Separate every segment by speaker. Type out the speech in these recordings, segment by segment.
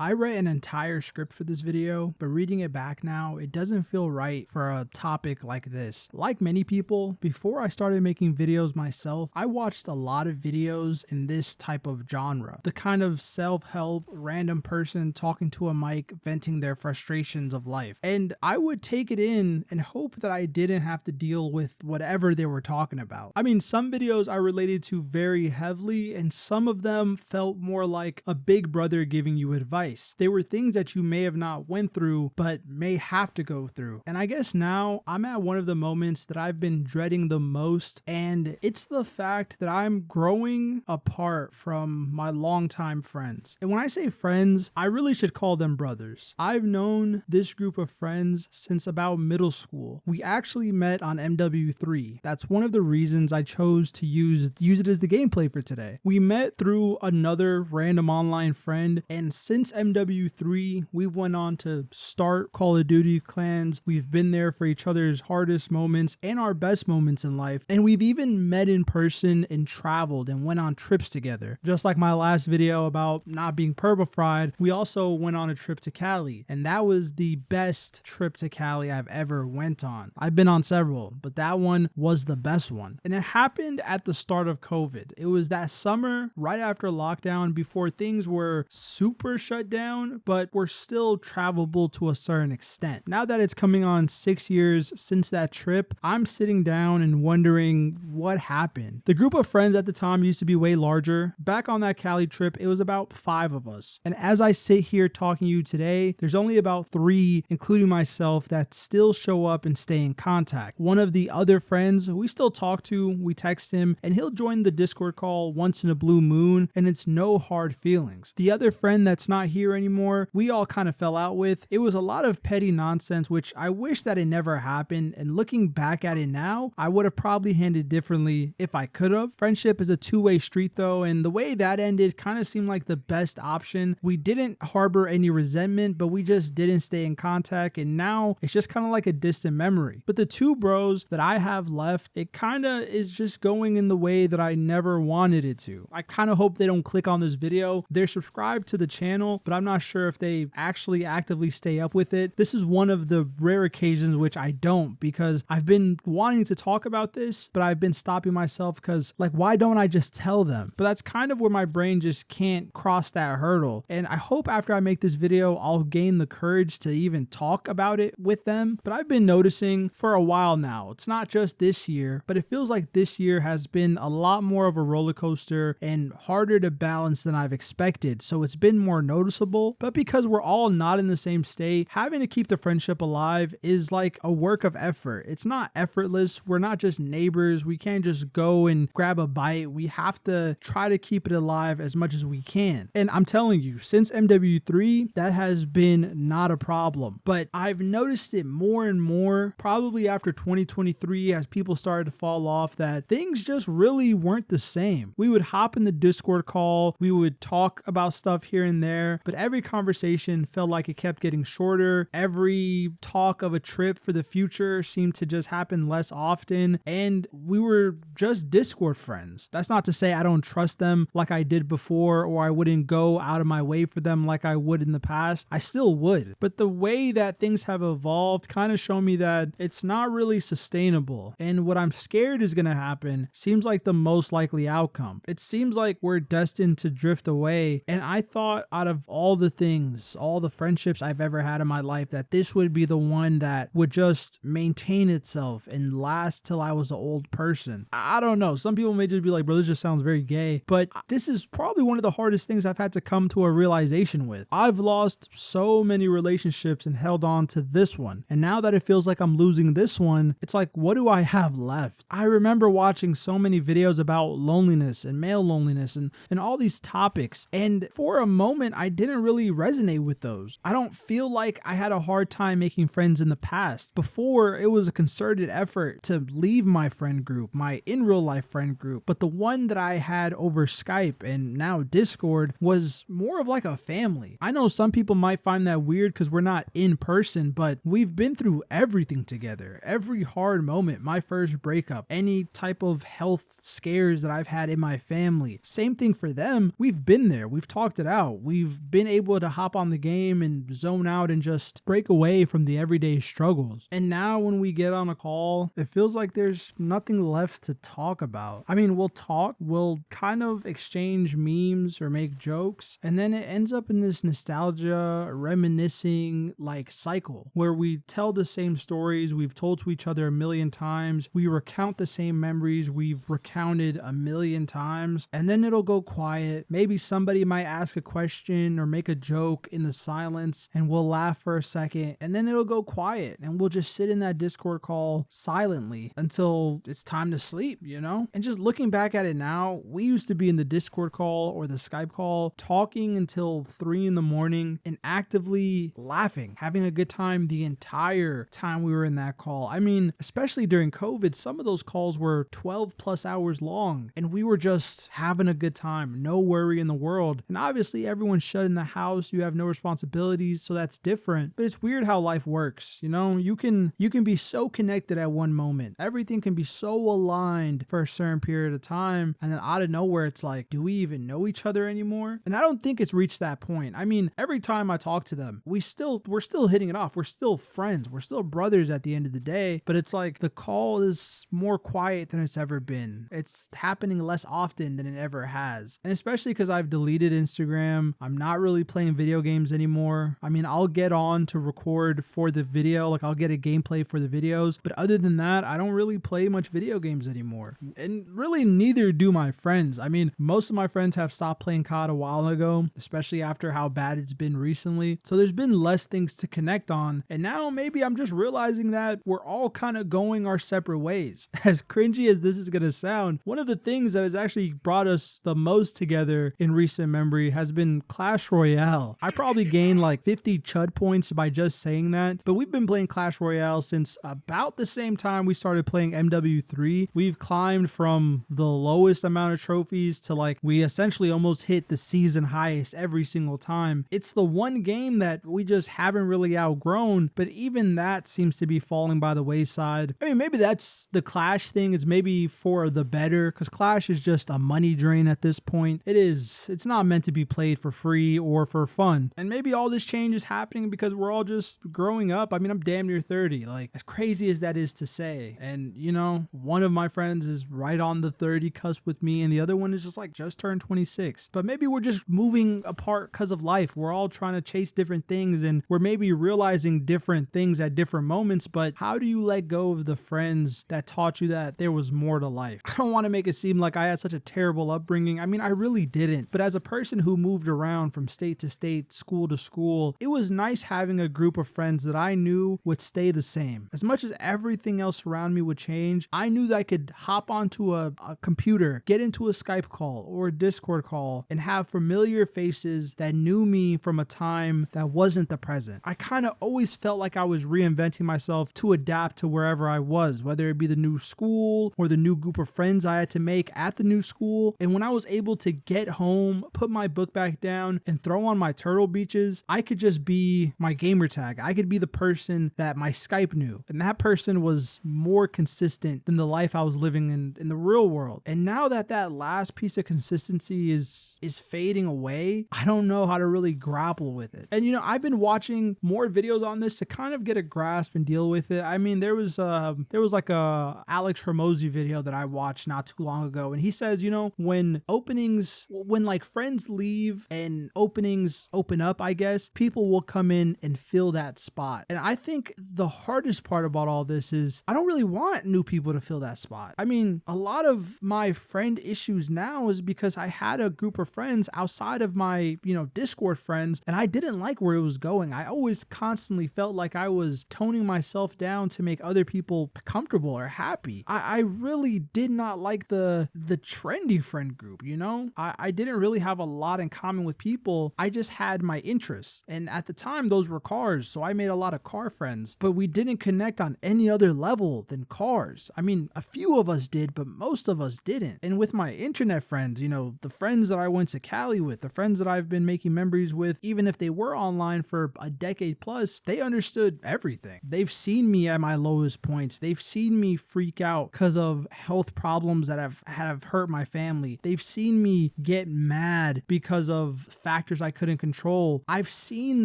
Speaker 1: I wrote an entire script for this video, but reading it back now, it doesn't feel right for a topic like this. Like many people, before I started making videos myself, I watched a lot of videos in this type of genre. The kind of self-help, random person talking to a mic, venting their frustrations of life. And I would take it in and hope that I didn't have to deal with whatever they were talking about. I mean, some videos I related to very heavily, and some of them felt more like a big brother giving you advice. They were things that you may have not went through, but may have to go through. And I guess now I'm at one of the moments that I've been dreading the most, and it's the fact that I'm growing apart from my longtime friends. And when I say friends, I really should call them brothers. I've known this group of friends since about middle school. We actually met on MW3. That's one of the reasons I chose to use it as the gameplay for today. We met through another random online friend, and since MW3, we've went on to start Call of Duty clans. We've been there for each other's hardest moments and our best moments in life. And we've even met in person and traveled and went on trips together. Just like my last video about not being purple-fried, we also went on a trip to Cali. And that was the best trip to Cali I've ever went on. I've been on several, but that one was the best one. And it happened at the start of COVID. It was that summer, right after lockdown, before things were super shut down, but were still travelable to a certain extent. Now that it's coming on 6 years since that trip, I'm sitting down and wondering what happened. The group of friends at the time used to be way larger. Back on that Cali trip, it was about 5 of us. And as I sit here talking to you today, there's only about 3, including myself, that still show up and stay in contact. One of the other friends we still talk to, we text him, and he'll join the Discord call once in a blue moon, and it's no hard feelings. The other friend that's not here anymore, we all kind of fell out with. It was a lot of petty nonsense, which I wish that it never happened, and looking back at it now, I would have probably handled differently if I could have. Friendship is a two-way street though, and the way that ended kind of seemed like the best option. We didn't harbor any resentment, but we just didn't stay in contact, and now it's just kind of like a distant memory. But the 2 bros that I have left, it kind of is just going in the way that I never wanted it to. I kind of hope they don't click on this video. They're subscribed to the channel, but I'm not sure if they actually actively stay up with it. This is one of the rare occasions which I don't, because I've been wanting to talk about this, but I've been stopping myself because, like, why don't I just tell them? But that's kind of where my brain just can't cross that hurdle. And I hope after I make this video, I'll gain the courage to even talk about it with them. But I've been noticing for a while now, it's not just this year, but it feels like this year has been a lot more of a roller coaster and harder to balance than I've expected. So it's been more noticeable, but because we're all not in the same state, having to keep the friendship alive is like a work of effort. It's not effortless. We're not just neighbors. We can't just go and grab a bite. We have to try to keep it alive as much as we can. And I'm telling you, since MW3, that has been not a problem, but I've noticed it more and more, probably after 2023, as people started to fall off, that things just really weren't the same. We would hop in the Discord call, we would talk about stuff here and there, but every conversation felt like it kept getting shorter. Every talk of a trip for the future seemed to just happen less often, and we were just Discord friends. That's not to say I don't trust them like I did before, or I wouldn't go out of my way for them like I would in the past. I still would, but the way that things have evolved kind of show me that it's not really sustainable, and what I'm scared is going to happen seems like the most likely outcome. It seems like we're destined to drift away, and I thought out of all the things, all the friendships I've ever had in my life, that this would be the one that would just maintain itself and last till I was an old person. I don't know. Some people may just be like, bro, this just sounds very gay, but this is probably one of the hardest things I've had to come to a realization with. I've lost so many relationships and held on to this one, and now that it feels like I'm losing this one, it's like, what do I have left? I remember watching so many videos about loneliness and male loneliness and all these topics, and for a moment I didn't really resonate with those. I don't feel like I had a hard time making friends in the past. Before, it was a concerted effort to leave my friend group, my in real life friend group, but the one that I had over Skype and now Discord was more of like a family. I know some people might find that weird because we're not in person, but we've been through everything together. Every hard moment, my first breakup, any type of health scares that I've had in my family, same thing for them. We've been there. We've talked it out. We've been able to hop on the game and zone out and just break away from the everyday struggles. And now when we get on a call, it feels like there's nothing left to talk about. I mean, we'll talk, we'll kind of exchange memes or make jokes, and then it ends up in this nostalgia, reminiscing like cycle where we tell the same stories we've told to each other a million times. We recount the same memories we've recounted a million times, and then it'll go quiet. Maybe somebody might ask a question or make a joke in the silence, and we'll laugh for a second, and then it'll go quiet, and we'll just sit in that Discord call silently until it's time to sleep, you know? And just looking back at it now, we used to be in the Discord call or the Skype call talking until 3 in the morning and actively laughing, having a good time the entire time we were in that call. I mean, especially during COVID, some of those calls were 12 plus hours long, and we were just having a good time, no worry in the world. And obviously everyone's shut in the house, you have no responsibilities, so that's different. But it's weird how life works, you know? You can be so connected at one moment. Everything can be so aligned for a certain period of time, and then out of nowhere it's like, do we even know each other anymore? And I don't think it's reached that point. I mean, every time I talk to them, we're still hitting it off. We're still friends. We're still brothers at the end of the day, but it's like the call is more quiet than it's ever been. It's happening less often than it ever has. And especially because I've deleted Instagram, I'm not really playing video games anymore. I mean, I'll get on to record for the video, like I'll get a gameplay for the videos, but other than that, I don't really play much video games anymore. And really neither do my friends. I mean, most of my friends have stopped playing COD a while ago, especially after how bad it's been recently. So there's been less things to connect on. And now maybe I'm just realizing that we're all kind of going our separate ways. As cringy as this is going to sound, one of the things that has actually brought us the most together in recent memory has been Clash Royale. I probably gained like 50 chud points by just saying that, but we've been playing Clash Royale since about the same time we started playing MW3. We've climbed from the lowest amount of trophies to like we essentially almost hit the season highest every single time. It's the one game that we just haven't really outgrown, but even that seems to be falling by the wayside. I mean, maybe that's the Clash thing is maybe for the better, because Clash is just a money drain at this point. It's not meant to be played for free or for fun. And maybe all this change is happening because we're all just growing up. I mean, I'm damn near 30, like as crazy as that is to say. And you know, one of my friends is right on the 30 cusp with me, and the other one is just like just turned 26. But maybe we're just moving apart because of life. We're all trying to chase different things, and we're maybe realizing different things at different moments. But how do you let go of the friends that taught you that there was more to life? I don't want to make it seem like I had such a terrible upbringing. I mean, I really didn't. But as a person who moved around from state to state, school to school, it was nice having a group of friends that I knew would stay the same. As much as everything else around me would change, I knew that I could hop onto a computer, get into a Skype call or a Discord call, and have familiar faces that knew me from a time that wasn't the present. I kind of always felt like I was reinventing myself to adapt to wherever I was, whether it be the new school or the new group of friends I had to make at the new school. And when I was able to get home, put my book back down, and throw on my Turtle Beaches, I could just be my gamer tag. I could be the person that my Skype knew. And that person was more consistent than the life I was living in the real world. And now that that last piece of consistency is fading away, I don't know how to really grapple with it. And you know, I've been watching more videos on this to kind of get a grasp and deal with it. I mean, there was like a Alex Hermosi video that I watched not too long ago, and he says, you know, when like friends leave and openings open up, I guess, people will come in and fill that spot. And I think the hardest part about all this is I don't really want new people to fill that spot. I mean, a lot of my friend issues now is because I had a group of friends outside of my, you know, Discord friends, and I didn't like where it was going. I always constantly felt like I was toning myself down to make other people comfortable or happy. I really did not like the trendy friend group, you know? I didn't really have a lot in common with people. I just had my interests. And at the time, those were cars. So I made a lot of car friends, but we didn't connect on any other level than cars. I mean, a few of us did, but most of us didn't. And with my internet friends, you know, the friends that I went to Cali with, the friends that I've been making memories with, even if they were online for a decade plus, they understood everything. They've seen me at my lowest points. They've seen me freak out because of health problems that have hurt my family. They've seen me get mad because of factors I couldn't control. I've seen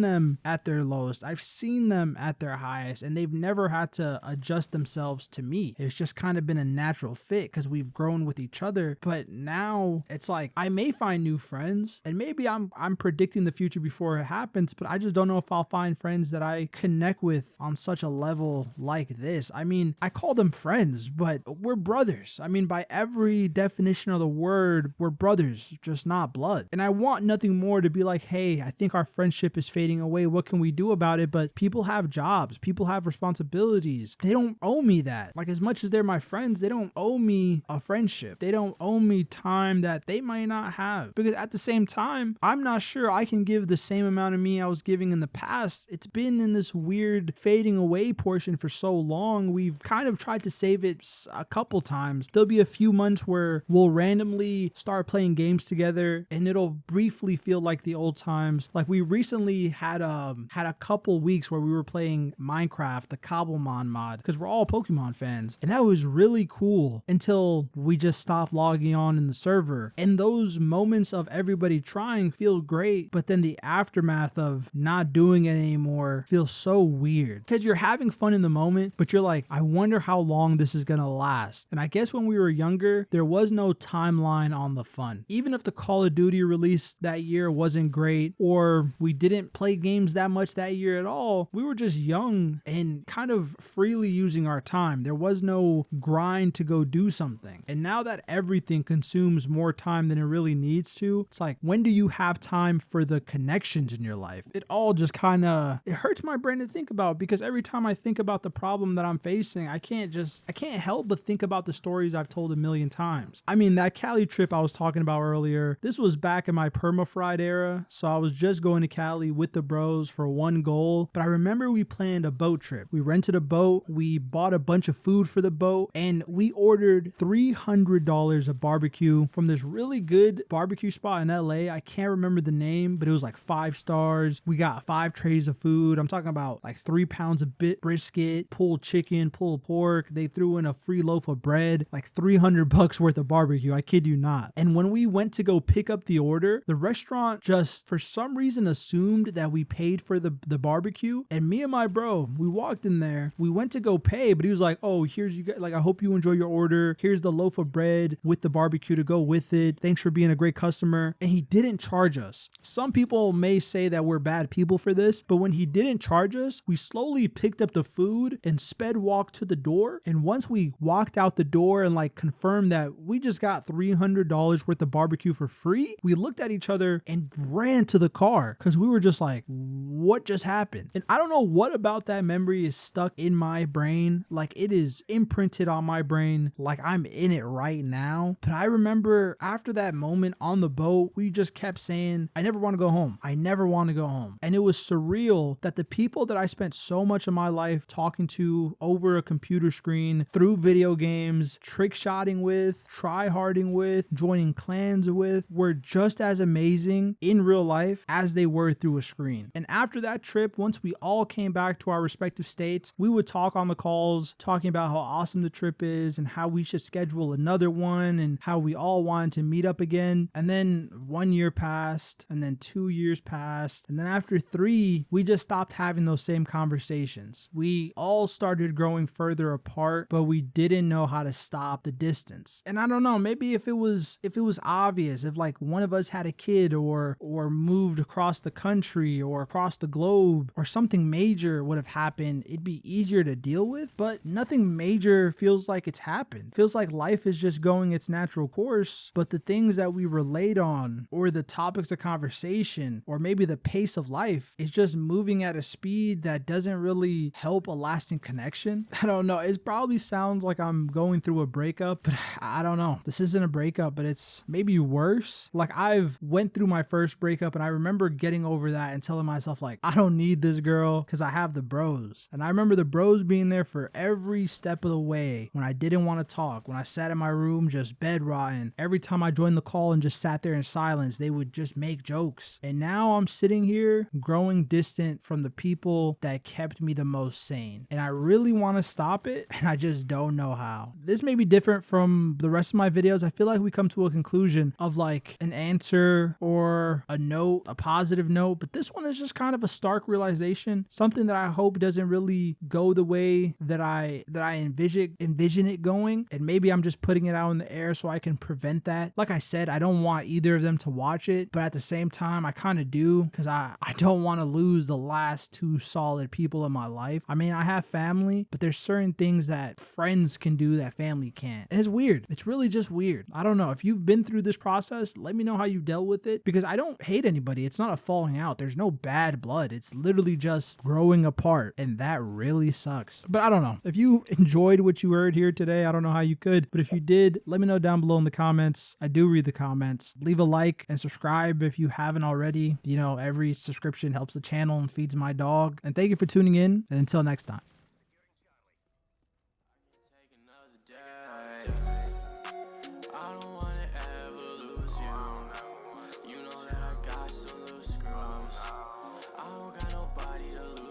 Speaker 1: them at their lowest. I've seen them at their highest, and they've never had to adjust themselves to me. It's just kind of been a natural fit because we've grown with each other. But now it's like I may find new friends, and maybe I'm predicting the future before it happens, but I just don't know if I'll find friends that I connect with on such a level like this. I mean, I call them friends, but we're brothers. I mean, by every definition of the word, we're brothers, just not blood. And I want nothing more to be like, hey, I think our friendship is fading away. What can we do about it? But people have jobs, people have responsibilities. They don't owe me that. Like, as much as they're my friends, they don't owe me a friendship. They don't owe me time that they might not have. Because at the same time, I'm not sure I can give the same amount of me I was giving in the past. It's been in this weird fading away portion for so long. We've kind of tried to save it a couple times. There'll be a few months where we'll randomly start playing games together and it'll briefly feel like the old times. Like, we recently had a couple weeks where we were playing Minecraft, the Cobblemon mod, because we're all Pokemon fans. And that was really cool until we just stopped logging on in the server. And those moments of everybody trying feel great, but then the aftermath of not doing it anymore feels so weird. Because you're having fun in the moment, but you're like, I wonder how long this is gonna last. And I guess when we were younger, there was no timeline on the fun. Even if the Call of Duty release that year wasn't great, or we didn't play games that much that year at all, we were just young and kind of freely using our time. There was no grind to go do something. And now that everything consumes more time than it really needs to, it's like, when do you have time for the connections in your life? It all just kind of, it hurts my brain to think about, because every time I think about the problem that I'm facing, I can't help but think about the stories I've told a million times. I mean, that Cali trip I was talking about earlier, this was back in my perma-fried era, so I was just going to Cali with the bros for one goal, but I remember we planned a boat trip. We rented a boat, we bought a bunch of food for the boat, and we ordered $300 of barbecue from this really good barbecue spot in LA. I can't remember the name, but it was like 5 stars. We got 5 trays of food. I'm talking about like 3 pounds of brisket, pulled chicken, pulled pork. They threw in a free loaf of bread, like $300 worth of barbecue. I kid you not. And when we went to go pick up the order, the restaurant just for some reason assumed that we paid for the barbecue. And me and my bro, we walked in there, we went to go pay, but he was like, oh, here's you guys, like, I hope you enjoy your order. Here's the loaf of bread with the barbecue to go with it. Thanks for being a great customer. And he didn't charge us. Some people may say that we're bad people for this, but when he didn't charge us, we slowly picked up the food and sped walked to the door. And once we walked out the door and like confirmed that we just got $300 worth of barbecue for free, we looked at each other and ran to the car because we were just like, what just happened? And I don't know what about that memory is stuck in my brain. Like, it is imprinted on my brain like I'm in it right now. But I remember after that moment on the boat, we just kept saying, I never want to go home. I never want to go home. And it was surreal that the people that I spent so much of my life talking to over a computer screen, through video games, trick shotting with, try-harding with, joining clans with, were just as amazing in real life as they were through a screen. And after that trip, once we all came back to our respective states, we would talk on the calls, talking about how awesome the trip is and how we should schedule another one and how we all wanted to meet up again. And then 1 year passed, and then 2 years passed, and then after 3, we just stopped having those same conversations. We all started growing further apart, but we didn't know how to stop the distance. And I don't know, maybe if it was obvious, if like one of us had a kid or moved across the country or across the globe or something major would have happened, it'd be easier to deal with. But nothing major feels like it's happened. Feels like life is just going its natural course, but the things that we relate on, or the topics of conversation, or maybe the pace of life is just moving at a speed that doesn't really help a lasting connection. I don't know. It probably sounds like I'm going through a breakup, but I don't know. This isn't a breakup, but it's maybe worse. Like, I've went through my first breakup and I remember getting over that and telling myself like, I don't need this girl because I have the bros. And I remember the bros being there for every step of the way when I didn't want to talk, when I sat in my room just bed rotting. Every time I joined the call and just sat there in silence, they would just make jokes. And now I'm sitting here growing distant from the people that kept me the most sane. And I really want to stop it, and I just don't know how. This may be different from the rest of my videos. I feel like we come to a conclusion of like an answer or more a note, a positive note, but this one is just kind of a stark realization, something that I hope doesn't really go the way that I envision it going, and maybe I'm just putting it out in the air so I can prevent that. Like I said, I don't want either of them to watch it, but at the same time, I kind of do, because I don't want to lose the last two solid people in my life. I mean, I have family, but there's certain things that friends can do that family can't. And it's weird. It's really just weird. I don't know. If you've been through this process, let me know how you dealt with it, because I don't hate anybody. It's not a falling out. There's no bad blood. It's literally just growing apart, and that really sucks. But I don't know. If you enjoyed what you heard here today, I don't know how you could, but if you did, let me know down below in the comments. I do read the comments. Leave a like and subscribe if you haven't already. You know, every subscription helps the channel and feeds my dog. And thank you for tuning in, and until next time.
Speaker 2: I don't got nobody to lose.